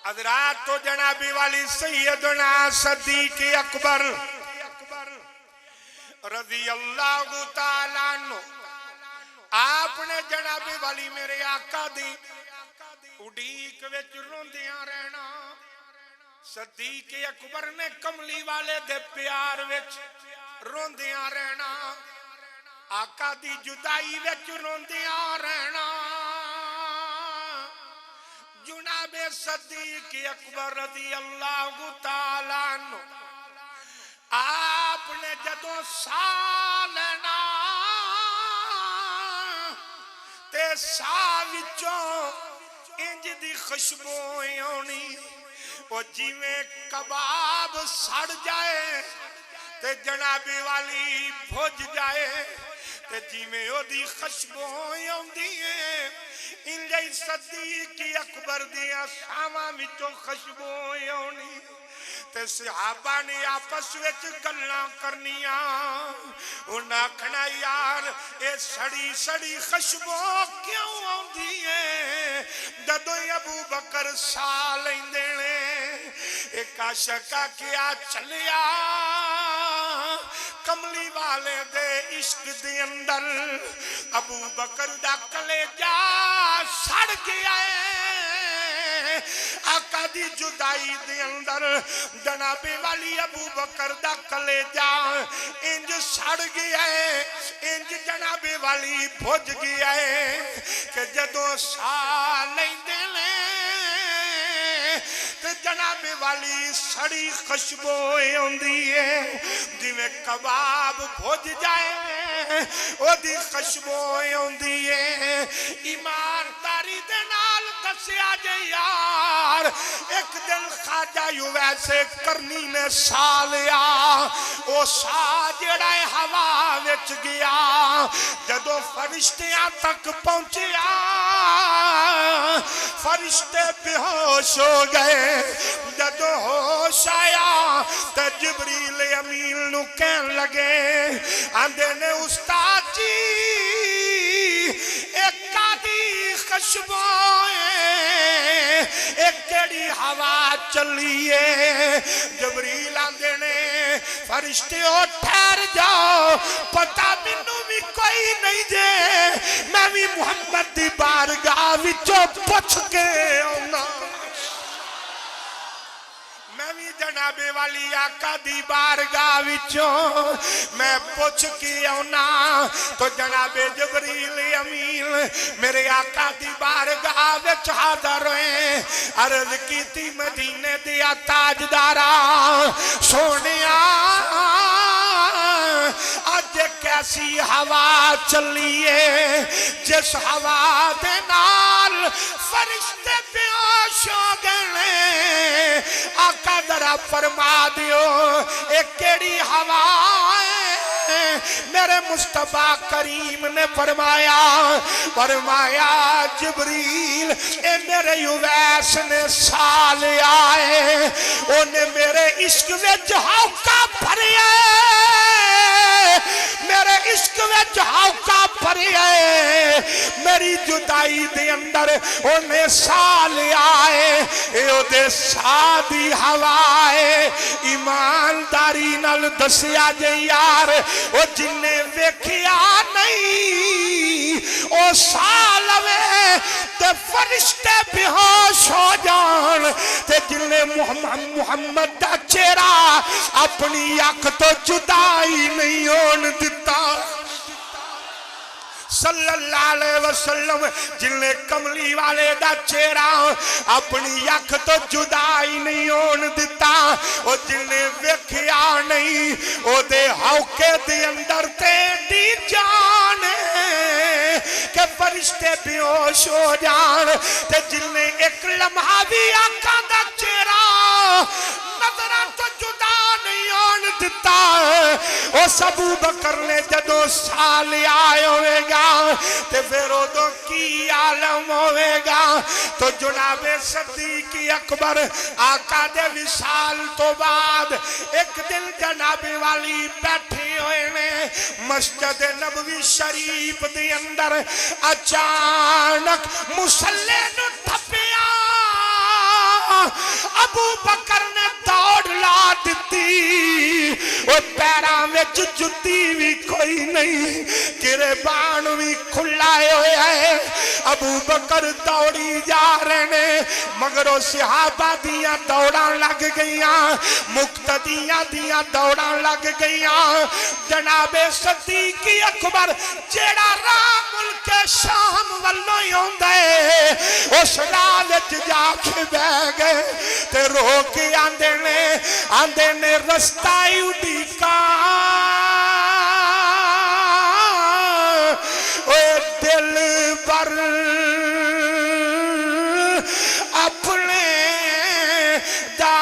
حضرات تو جناب والی سیدنا صدیق اکبر رضی اللہ تعالیٰ عنہ آپ نے جناب والی میرے آقا دی اڈیک وچ روندیاں رہنا صدیق اکبر نے کملی والے دے پیار وچ روندیاں رہنا آقا دی جدائی وچ روندیاں رہنا جناب صدیق اکبر رضی اللہ تعالیٰ عنہ آپ نے جدوں سا لینا تے سا وچوں انج دی خوشبو آنی وہ جیویں کباب سڑ جائے تے جناب والی بھج جائے تے جیویں او دی خوشبو آندی ہے انجے صدیق اکبر دیاں ساواں وچوں خوشبو آنی تے صحابہ نے آپس وچ گلاں کرنیاں انہاں آکھنا یار اے سڑی سڑی خوشبو کیوں آندی ہے جدوں ابو بکر سا لیندے نے ایک عاشق کیا چلیا کملی والے دے عشق دے اندر ابو بکر دا کلیجہ سڑ گیا ہے آقا دی جدائی دے اندر جناب والی ابو بکر دا کلیجہ انج سڑ گیا ہے انج جناب والی بھج گیا ہے کہ جدوں سا لیندے نے تے جناب والی سڑی خوشبو ہوندی ہے جویں کباب بھج جائے او دی خوشبو ہوندی ہے ایمانداری دے نال دسیا جے یار ایک دن خواجہ یوں ویسے کرنی نے سا لیا او سا جڑا ہوا وچ گیا جدوں فرشتیاں تک پہنچیا فرشتے بے ہوش ہو گئے جدو ہوش آیا تو جبریل امین نو کہن لگے آندے نے استاد جی ایک آدھی خوشبو ایک کیڑی ہوا چلیے جبریل آندے نے فرشتے ہو ٹھہر جاؤ پتہ مینوں بھی کوئی نہیں دے میں بھی محمد دی بارگاہ وچوں پوچھ کے آنا میں بھی جناب والی آقا دی بارگاہ وچوں میں پوچھ کے آنا تو جناب جبریل امین میرے آقا دی بارگاہ وچ حاضر ہوئے عرض کیتی مدینے دیا تاجدارا سونیا آج کیسی ہوا چلیے جس ہوا دے نال فرشتے بیہوش ہو گئے آقا ذرا فرما دیو ایک کیڑی ہوا میرے مصطفیٰ کریم نے فرمایا جبریل اے میرے یویس نے سال آئے انہیں میرے عشق میں جھاؤکا بھریا میرے عشق میں جھاؤکا بھریا میری جدائی دے اندر انہیں سال آئے اے دے سادی ہوائے ایمانداری نال دسیا جے یار او جنہیں ویکھیا نہیں او سال میں تے فرشتے بیہوش ہو جان تے جنہیں محمد دا چہرہ اپنی آنکھ تو جدائی نہیں ہون دیتا صلی اللہ علیہ وسلم جنہیں کملی والے دا چہرہ اپنی آنکھ تو جدائی نہیں ہون دیتا او جنہیں ویکھیا نہیں او دے ہوکے دے اندر تیری جان کہ فرشتے بیہوش ہو جان تے جنہیں ایک لمحہ بھی آقا دا چہرہ نظران تو جدا نہیں ہون دیتا او ابو بکر نے جدو سال آئے ہوئے گا تے پھر ادو کی عالم ہوئے گا تو جناب صدیق اکبر آقا دے وصال تو بعد ایک دن جناب والی بیٹھے ہوئے نے مسجد نبوی شریف دے اندر اچانک مصلی نو ٹھپیا ابو بکر نے دوڑ لا دیتی وہ پیراں وچ جُتی بھی کوئی نہیں گریبان بھی کھلا ہوئے ہے ابو بکر دوڑی جا رہے ہیں مگر وہ صحابہ دیاں دوڑاں لگ گئیاں مقتدیاں دیاں دوڑاں لگ گئیاں جناب صدیق اکبر جیڑا راہ ملک شام والوں ہی ہوندا ہے اس راہ وچ جا کے بیٹھ گئے تے رو کے آندے نے رستہ ہی اڈیکا اے دل بر اپنے دا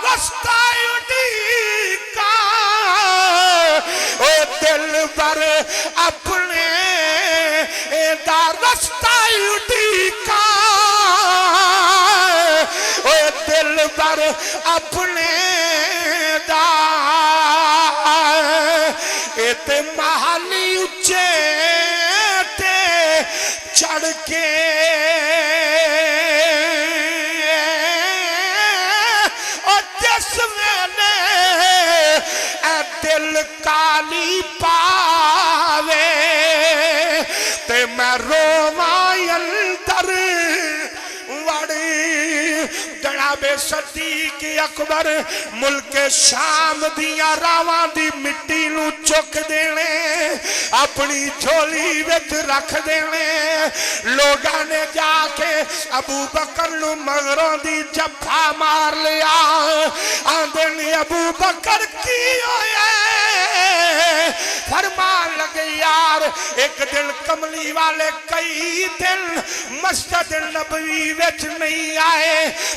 رستہ اڈیکا اے دل بر اپنے دا رستہ اڈیکا اے دل بر اپنے دا تے محلی اچھے تے چڑھ کے اور جس ویلے اے دل کالی پاوے تے میں رواں اندر وڑی جناب صدیق اکبر ملک شام دیاں راواں دی مٹی نو چک دینے اپنی جھولی وچ رکھ دینے لوگاں نے جا کے ابو بکر نو مغروں دی جفا مار لیا آندے نے ابو بکر کی ہوئے فرمان لگے یار ایک دن کملی والے کئی دن مسجد نبوی وچ نہیں آئے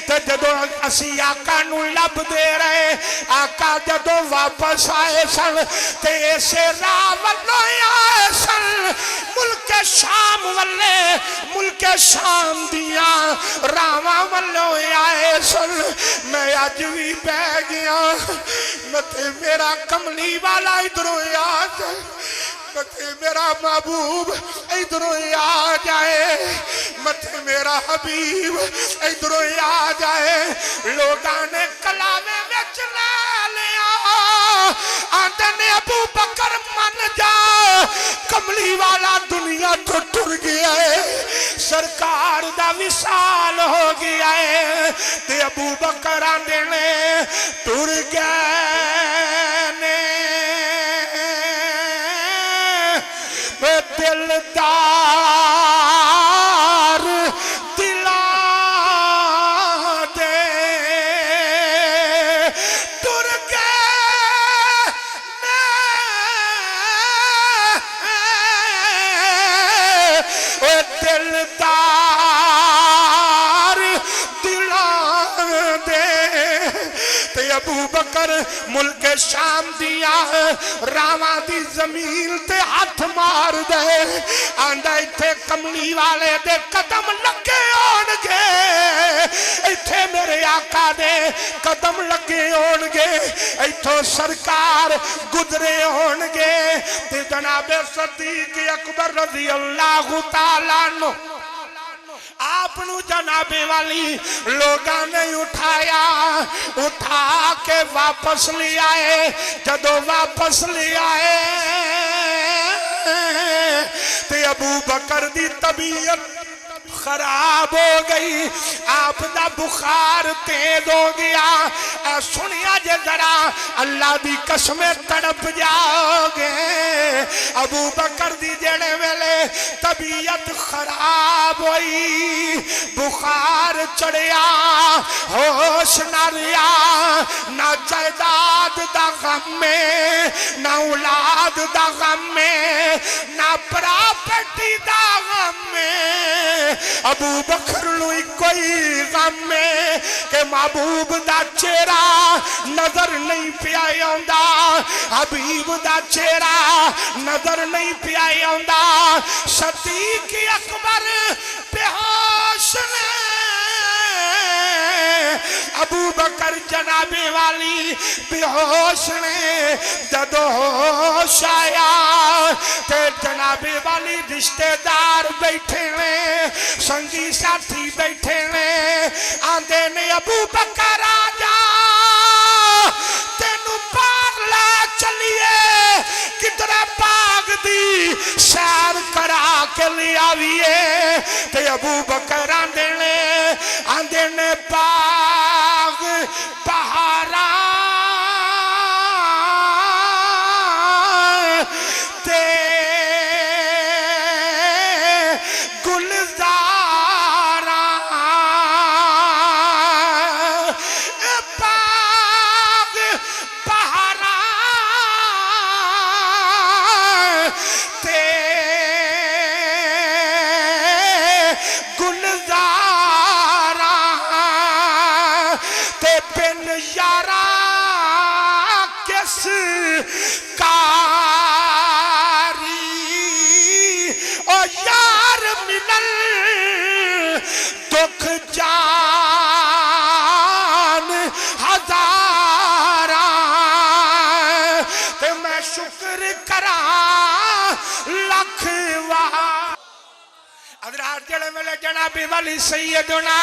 تے جدو اسی آقا نو لب دے رہے آقا جدو واپس آئے سن تے اسے راہ والوں آئے سن ملک شام والے ملک شام دیاں راواں والوں آئے سن میں آج بھی بہ گیا متے میرا کملی والا ادھروں آ جائے متے میرا محبوب ادھروں آ جائے متے میرا حبیب ادھروں آ جائے لوگاں نے کلامے وچ لے لیا آندے نے ابو بکر من جا کملی والا دنیا تو ٹر گیا ہے سرکار دا وصال ہو گیا ہے تے ابو بکر آندے نے ٹر گئے نے دلدار دلا دے ٹر گئے دلدار دلا دے تے ابو بکر ملک شام دیا راواں دی زمین تے ہاتھ مار دے آندا ایتھے کملی والے دے قدم لگے ہون گے ایتھے میرے آقا دے قدم لگے ہون گے ایتھوں سرکار گزرے ہون گے تے جناب صدیق اکبر رضی اللہ تعالیٰ عنہ آپ نو جنابے والی لوگاں نے اٹھایا اٹھا کے واپس لے آئے جدو واپس لے آئے تے ابو بکر دی طبیعت خراب ہو گئی آپ دا بخار تیز ہو گیا اے سنیا جے ذرا اللہ دی قسمیں تڑپ جاؤ گے ابو بکر دی جڑے ویلے طبیعت خراب ہوئی بخار چڑھیا ہوش نہ رہیا نہ جائیداد دا غم میں نہ اولاد دا غم میں نہ پراپرٹی دا غم میں ابو بکر نوئی کوئی غم میں کہ محبوب دا چہرہ نظر نہیں پیا آندا حبیب دا چہرہ نظر نہیں پیا آندا صدیق اکبر بے ہوش نے ابو بکر جنابے والی بے ہوش نے جدو ہوش آیا تے جنابے والی رشتہ دار بیٹھے نے سنگی ساتھی بیٹھے نے آندے نے ابو بکر آ جا تینو پار لے چلیے کدھر باغ دی سیر کرا کے لے آویے تے ابو بکر آندے نے باغ بہارا تے گلزارا باغ بہارا تے گلزارا تے بن یارا کس کاری او یار ملل دکھ جان ہزارا تے میں شکر کرا لکھ وار حضرات جڑے ملے جناب ولی سیدنا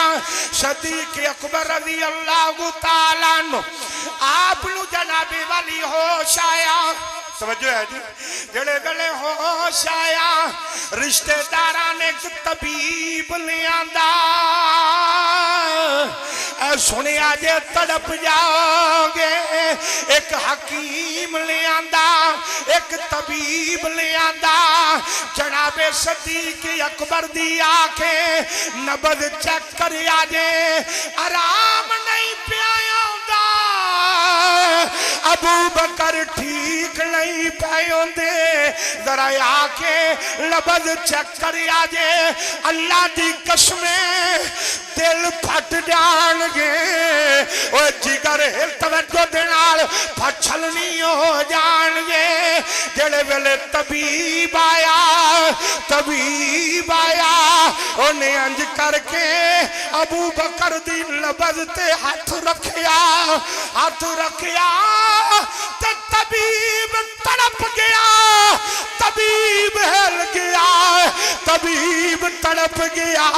صدیق اکبر رضی اللہ تعالیٰ عنہ آپ نو جناب ولی ہوش آیا توجہ ہے جی جڑے گلے ہوش آیا رشتہ داران ایک طبیب لے آندا اے سنے آجے تڑپ جاؤ گے ایک حکیم لے آندا ایک طبیب لے آندا جناب صدیق اکبر دی آنکھیں نبض چیک کر آجے آرام نہیں پیایا ہوندا ابو بکر ٹھیک نہیں پائے ہوندے ذرا آنکھیں نبض چیک کر آجے اللہ دی قسمیں دل پھٹ جان گے او جگر ہل توجہ دینال پھچھلنی ہو جان گے جڑے ویلے طبیب آیا انہیں انج کر کے ابو بکر دی نبض تے ہاتھ رکھیا تے طبیب تڑپ گیا طبیب ہل گیا طبیب تڑپ گیا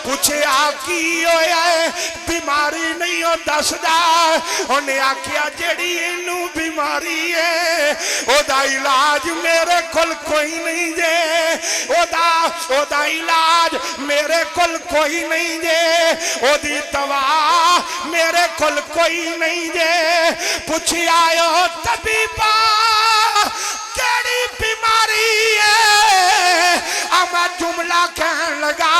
پوچھے کی ہویا ہے بیماری نہیں ہو دسدا انہیں آکھیا جیڑی انو بیماری ہے او دا علاج میرے کل کوئی نہیں دے او دا علاج میرے کل کوئی نہیں دے او دی دوا میرے کل کوئی نہیں دے پوچھی آئے طبیبا کیڑی بیماری ہے اما جملہ کہن لگا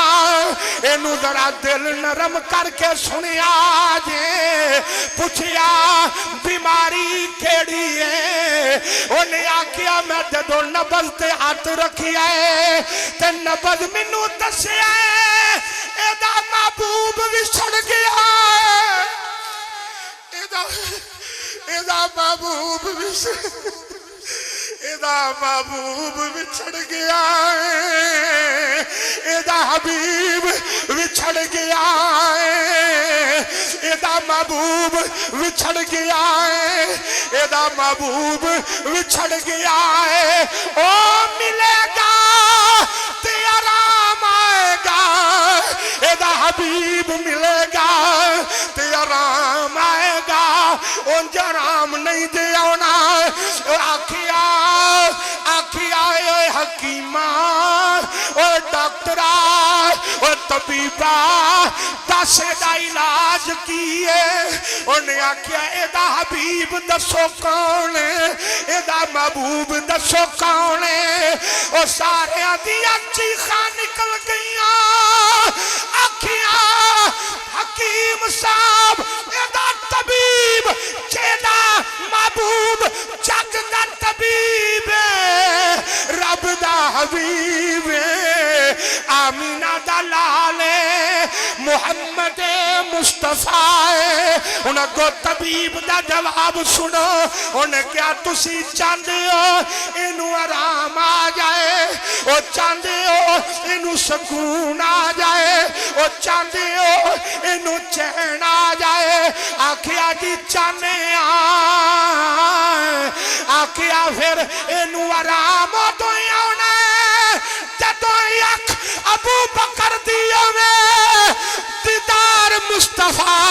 اینو ذرا دل نرم کر کے سنیا جے پوچھیا بیماری کیڑی ہے انہیں آکھیا میں جدو نبض تے ہاتھ رکھیا ہے تے نبض منو دسیا ہے ایدہ محبوب وچھڑ گیا ہے ایدہ محبوب وچھڑ گیا ہے ایدہ حبیب وچھڑ گیا ہے ایدہ محبوب وچھڑ گیا ہے ایدہ محبوب وچھڑ گیا ہے او ملے گا تے آرام آئے گا ایدہ حبیب ملے گا تے آرام آئے گا انج آرام نہیں دے ہونا آکھیا اے حکیمہ اے ڈاکٹرہ اے طبیبہ دسے دا علاج کیے انہیں آکھیا اے دا حبیب دسو کون اے دا محبوب دسو کون او سارے دیا چیخاں نکل گئیاں آکھیا حکیم صاحب اے دا طبیب جیدہ محبوب جگ دا طبیب رب دا حبیب آمینہ دا لالے محمد مصطفیٰ انہاں کو طبیب دا جواب سنو انہیں کیا تسی چاندے ہو انہوں آرام آ جائے او چاندے ہو انہوں سکون آ جائے او چاندے ہو انہوں چین آ جائے آکھیا جی چانے آکھیا پھر انہوں آرام ہو تو یونے جدو یک ابو بکر دیو میں دیدار مصطفیٰ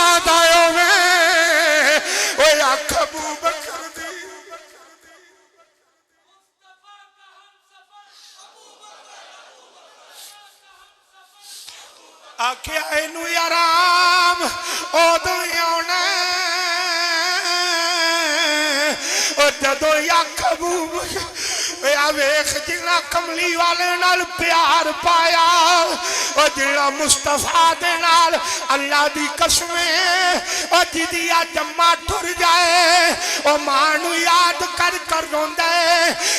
آرام ادو ہی آنا جدو یخ ابو ویخ جنا کملی والے نال پیار پایا او جنا مصطفیٰ دے نال اللہ دی قسمیں او جدیا جمع ٹر جائے او مانو یاد کر کر روندے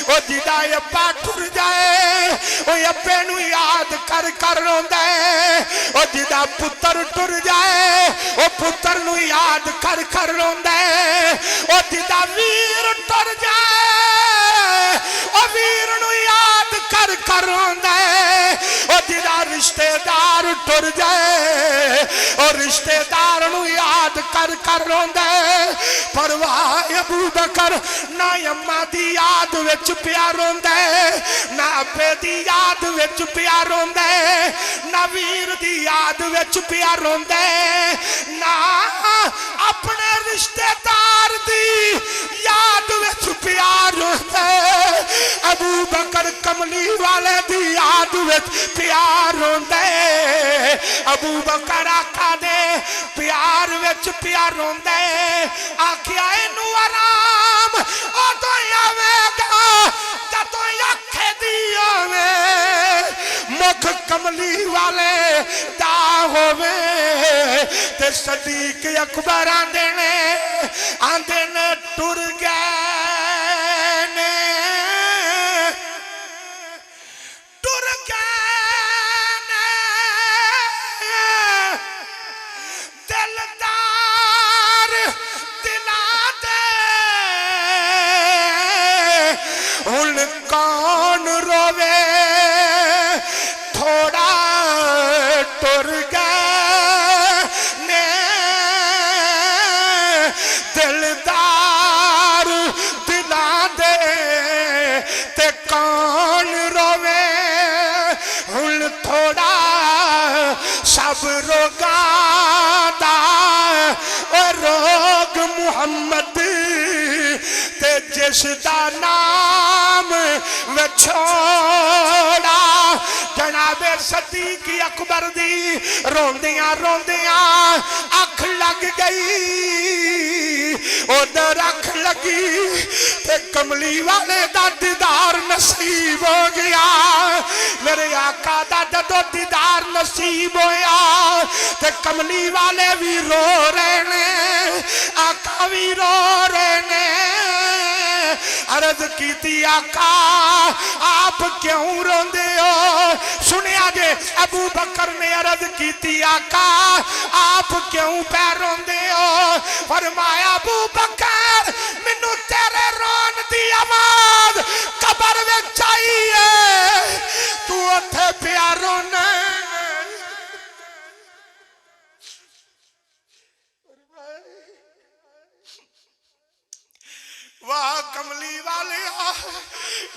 او جدا یپا ٹر جائے او یپے نو یاد کر کر روندے او جدا پتر ٹر جائے او پتر نو یاد کر کر روندے او جدا ویر ٹر جائے او ویر نو یاد کر کر روندے او جدا رشتہ دار ٹر جائے او رشتہ دار نو یاد کر کر روندے پرواہ ابو بکر نہ اماں دی یاد وچ پیا روندے نہ ابے دی یاد وچ پیا روندے نہ ویر دی یاد وچ پیا روندے نہ اپنے رشتہ دار دی یاد وچ پیا روندے ابو بکر کملی والے دی یاد وچ پیار روندے ابو بکر آقا دے پیار وچ پیار روندے آکھیا اینو آرام ادو آوے گا جدو یکھے دی آوے مکھ کملی والے دا ہووے تے صدیق اکبر آندے نے ٹر گئے کون روے تھوڑا ٹر گئے نے دلدار دلا دے تے کون روے ہن تھوڑا سب روگا دا روگ محمد تے جس دا نام وچھوڑا جناب صدیق اکبر دی روندیاں روندیاں اکھ لگ گئی ادھر اکھ لگی تے کملی والے دا دیدار نصیب ہو گیا میرے آقا دا جدو دیدار نصیب ہویا تے کملی والے بھی رو رہے نے آقا بھی رو رہے نے عرض کیتی آقا آپ کیوں روندے ہو سنیا جے ابو بکر نے عرض کیتی آقا آپ کیوں پہ روندے ہو فرمایا ابو بکر منو تیرے رون دی آواز قبر میں چاہیے تو اتھے پیا رونے واہ کملی والے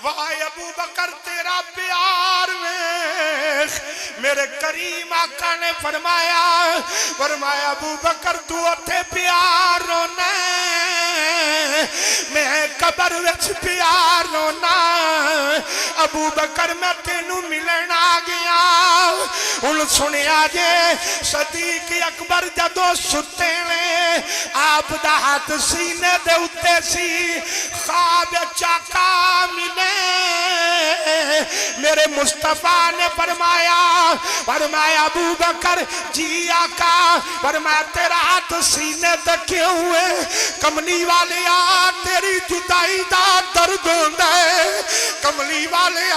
واہ ابو بکر تیرا پیار میں میرے کریم آقا نے فرمایا ابو بکر تو اتھے پیار رونا میں قبر وچ پیار رونا ابو بکر میں تینوں ملن آ گیا ان سنیا جے صدیق اکبر جدو ستے نے آپ دا ہاتھ سینے دے اتے سی خواب چاکا ملے میرے مصطفیٰ نے فرمایا ابو بکر جی آقا فرمایا تیرا ہاتھ سینے تے کیوں ہوئے کملی والے تیری جدائی دا درد ہوندا ہے کملی والے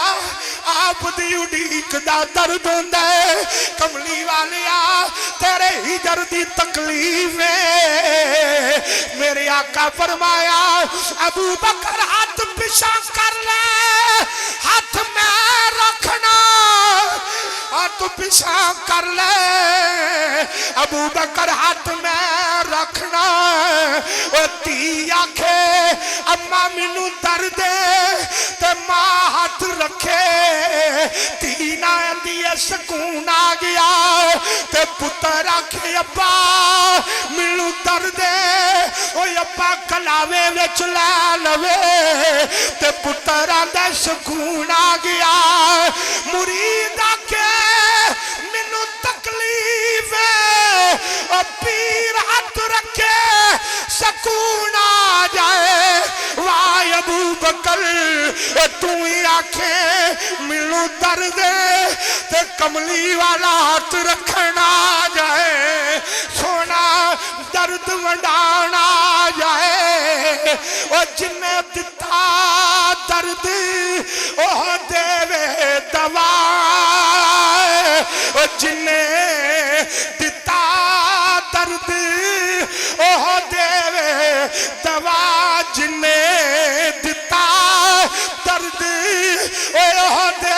آپ دی اڈیک دا درد ہوندا ہے کملی والے تیرے ہجر دی تکلیف ہے میرے آقا فرمایا ابو بکر ہاتھ پیچھا کر لے ہاتھ میں رکھنا ہاتھ پیچھا کر لے ابو بکر ہاتھ میں رکھنا تی آکھے اما مینو درد تے ماں ہاتھ رکھے تی نہ اندیے سکون آ گیا تے پتر آکھے ابا مینو درد ابا کلاوے وچ لے لوے تے پتر آندا سکون آ گیا مرید آکھے مینو تکلیف ہے بکر تو ہی آکھے مینوں درد تے کملی والا ہاتھ رکھنا جائے سونا درد ونڈانا جائے او جن دتا درد او دے دوا او جن دتا درد او دے دوا جن دتا درد او دے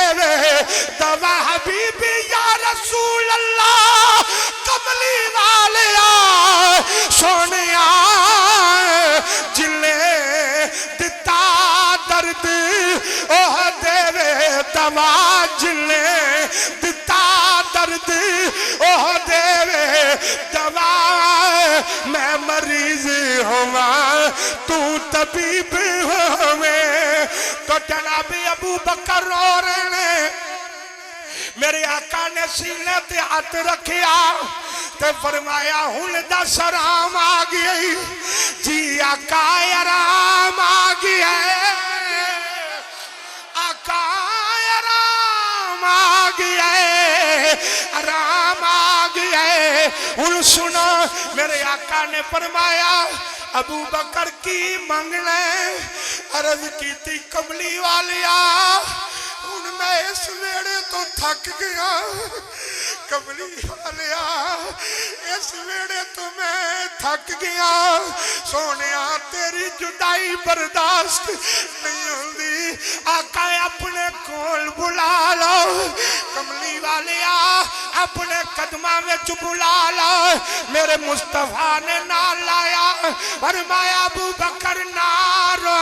دوا حبیبی یا رسول اللہ کملی والیا سونیا جن دتا درد او دے دوا جن دتا درد او دے دوا میں مریض ہوا تو طبیب ہوئے تو جناب ابو بکر رو رہے میرے آقا نے سینے تے ہاتھ رکھیا تے فرمایا ہن دا سرام آ گئی جی آقا آرام آ گیا آقا آرام آ گیا آرام آ گیا ہن سنو میرے آقا نے فرمایا ابو بکر کی منگنے عرض کی تھی کملی والیا ہن میں اس ویڑے تو تھک گیا کملی والیا اس ویڑے تو میں تھک گیا سونیا تیری جدائی برداشت نہیں ہوندی آقا اپنے کول بلا لو کملی والیا اپنے قدمہ میں بلا لو میرے مصطفیٰ نے نال لایا فرمایا ابو بکر نہ رو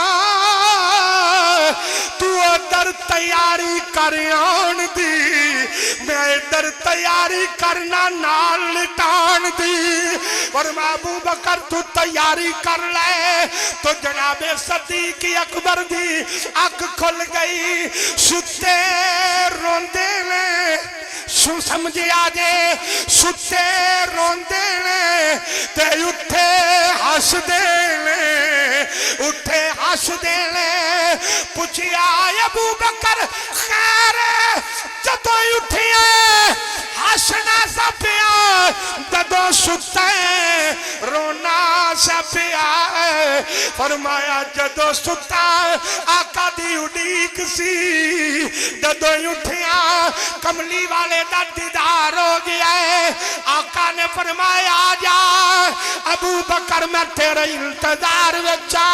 تو در تیاری کر آن دی میں در تیاری کرنا نال لٹان دی فرمایا ابو بکر تو تیاری کر لے تو جناب صدیق اکبر دی اکھ کھل گئی ستے روندے نے سمجھے آجے ستے روندے نے تے اٹھے ہس دینے اٹھے ہس دینے پوچھیا ابو بکر خیر جدو اٹھیا ہسنا سا پیا جدو ستے رونا سا پیا فرمایا جدو ستا آقا دی اڈیک سی جدو اٹھیا کملی والے دا دیدار ہو گیا ہے آقا نے فرمایا آجا ابو بکر میں تیرے انتظار وچا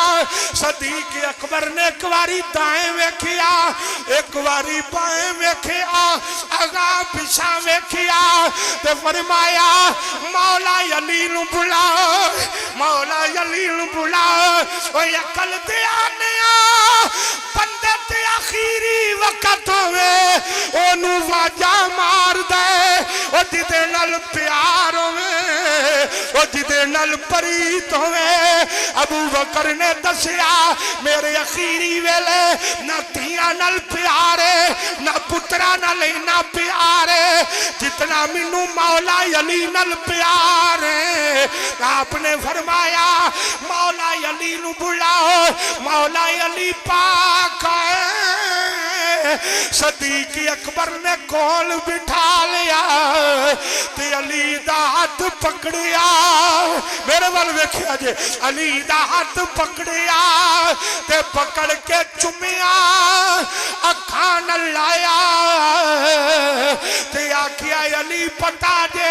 صدیق اکبر نے ایک واری دائیں ویکھیا ایک واری بائیں ویکھیا آگاں پیچھے ویکھیا تے فرمایا مولا علی نو بلا مولا علی نو بلا او عقل تے آنیا بندے تے آخری وقت ہوئے اونوں واجا مار دے او جدے نال پیار ہوئے او جدے نال پریت ہوئے ابو بکر نے دسیا میرے اخیری ویلے نہ تھیاں نال پیارے نہ پترا نال نہ پیارے جتنا منو مولا علی نال پیارے آپ نے فرمایا مولا علی نو بلاؤ مولا علی پاک ہے صدیق اکبر نے کول بٹھا لیا تے علی دا ہاتھ پکڑیا میرے وال ویکھیا جے علی دا ہاتھ پکڑیا تے پکڑ کے چمیا اکھاں نال لایا تے آکھیا علی پتا دے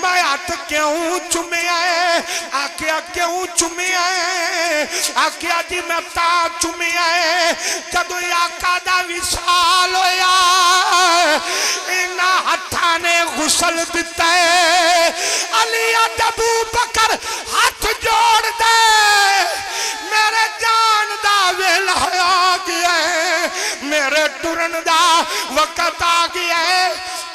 میں ہاتھ کیوں چمیا ہے آکھیا کیوں چمیا ہے آکھیا جی میں تا چمیا ہے جدو آقا دا وصال ہویا انہاں ہتھاں نے غسل دتا ہے علی ابو بکر ہاتھ جوڑ دے میرے جان دا ویلا آ گیا ہے میرے ٹرن دا وقت آ گیا ہے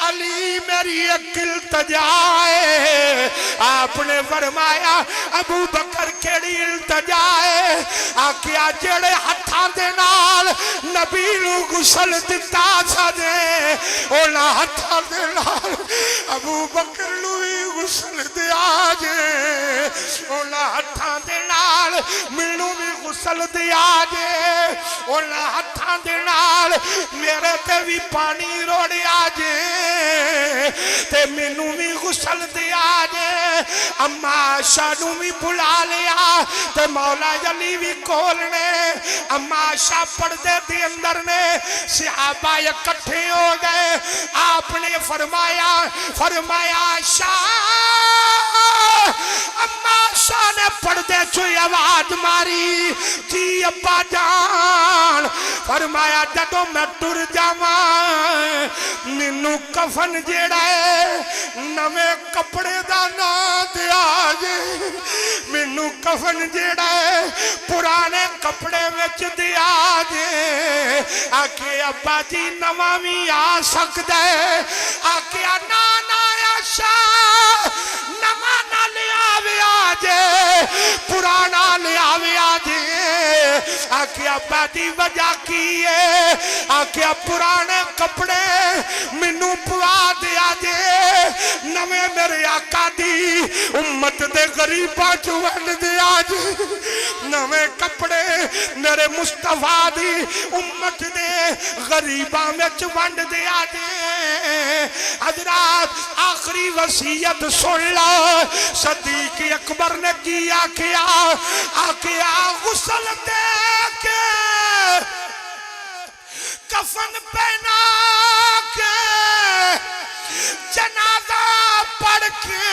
علی میری ایک التجا ہے آپ نے فرمایا ابو بکر کیڑی التجا ہے آکھیا جڑے ہتھاں دے نال نبی نو غسل دتا سدے اونا ہتھاں دے نال ابو بکر نو غسل دیا جے اونا ہتھاں دے نال نال مینوں بھی غسل دیا جے انہاں ہتھاں دے نال میرے تے بھی پانی روڑیا جے تے مینوں بھی غسل دیا جے اما عائشہ نوں بھی بلا لیا تے مولا علی بھی کول نے اما عائشہ پردے دے اندر نے صحابہ اکٹھے ہو گئے آپ نے فرمایا عائشہ اما عائشہ نے پردے چوئی آواز ماری جی ابا جان فرمایا جدو میں ٹر جاواں مینوں کفن جیڑا ہے نویں کپڑے دا نا دیا جے مینوں کفن جیڑا ہے پرانے کپڑے وچ دیا جے آکے ابا جی نواں وی آ سکدا ہے آکے نانا عائشہ نواں نہ لے آویا جے پرانا لے آویا جے آکے ابا دی وجہ کی ہے آکے پرانے کپڑے مینوں پوا دیا جے نویں میرے آقا دی امت دے غریباں چ ونڈ دیا جے نویں کپڑے میرے مصطفیٰ دی امت دے غریباں وچ ونڈ دیا جے حضرات آخری وصیت سن لو صدیق اکبر نے کیا آکیا غسل دے کے کفن پہنا کے جنازہ پڑھ کے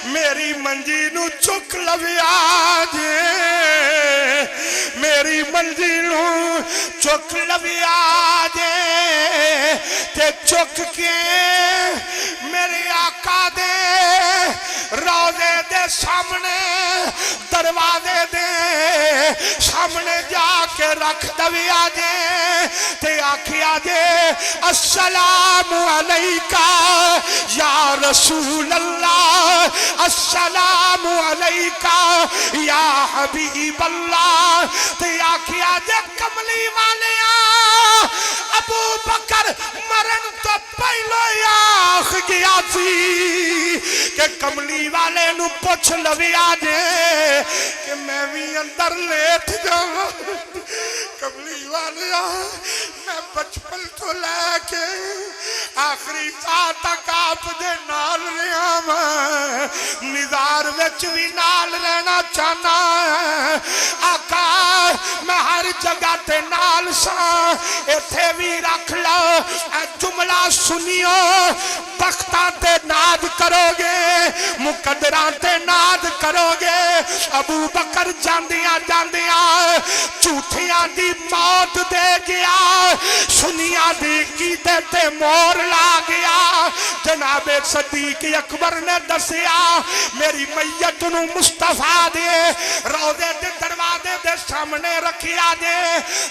میری منجی نو چک لویا جے میری منجی نو چک لویا جے تے چک کے میرے آقا دے روضے دے سامنے دروازے دے سامنے جا کے رکھ دویا جے تے آکھیا جے السلام علیکہ یا رسول اللہ السلام علیکہ یا حبیب اللہ تے آکھیا جے کملی والیاں ابو بکر مرن تو پہلو آخ گیا سی کہ کملی والے نو پوچھ لویا جے کہ میں بھی اندر لیٹ جاؤں کملی والیا میں بچپن تو لے کے آخری سال تک آپ دے نال رہا میں نظار وچ بھی نال رہنا چاہنا آقا میں ہر جگہ تے نال سا ایتھے بھی رکھ لو اے جملہ سنیو بختاں تے ناد کرو گے مقدراں تے ناد کرو گے ابو بکر جاندیاں جھوٹیاں دی موت دے گیا سنیاں دی کیتے تے مور لا گیا جناب صدیق اکبر نے دسیا میری میت نو مصطفیٰ دے روضے دے دروازے دے سامنے رکھیا دے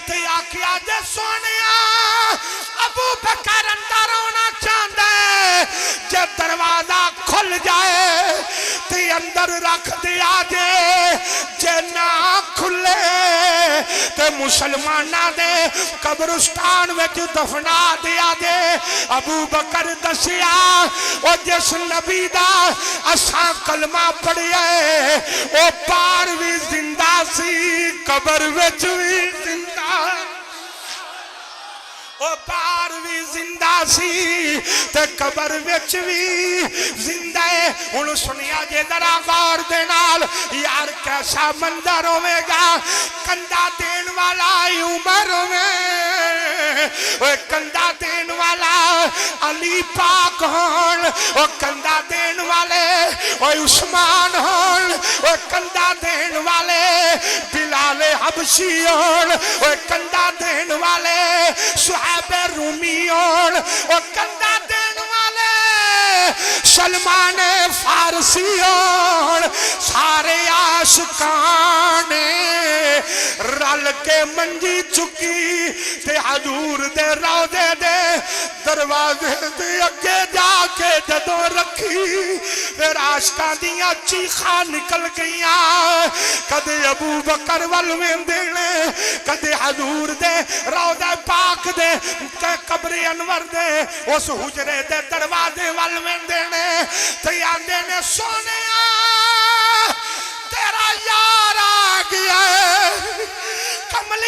تے آکھیا دے سونیا ابو بکر اندر ہونا چاہتا ہے جے دروازہ کھل جائے تے اندر رکھ دیا جے جے نہ کھلے تے مسلمانہ دے قبرستان وچ دفنا دیا جے ابو بکر دسیا او جس نبی دا اساں کلمہ پڑھئے او پار بھی زندہ سی قبر وچ بھی زندہ او پار بھی زندہ سی تے قبر وچ بھی زندہ ہے انہوں سنیا جے ذرا غور دے نال یار کیسا منظر ہوئے گا کندہ دین والا عمر ہوئے کندہ دین والا علی پاک ہون او کندہ دین والے او عثمان ہون او کندہ دین والے بلال حبشی ہون او کندہ دین والے صحاب رومی ہون او کندہ دین والے سلمان فارسی ہون سارے عاشقان رل کے منجی چکی تے حضور دے روضے دے دروازے دے اگے جا کے جدوں رکھی پھر عاشقاں دیاں چیخاں نکل گئیاں کدے ابو بکر ول ویندے نے کدے حضور دے روضہ پاک دے قبر انور دے اس حجرے دے دروازے ول ویندے نے تے آندے نے سونیا تیرا یار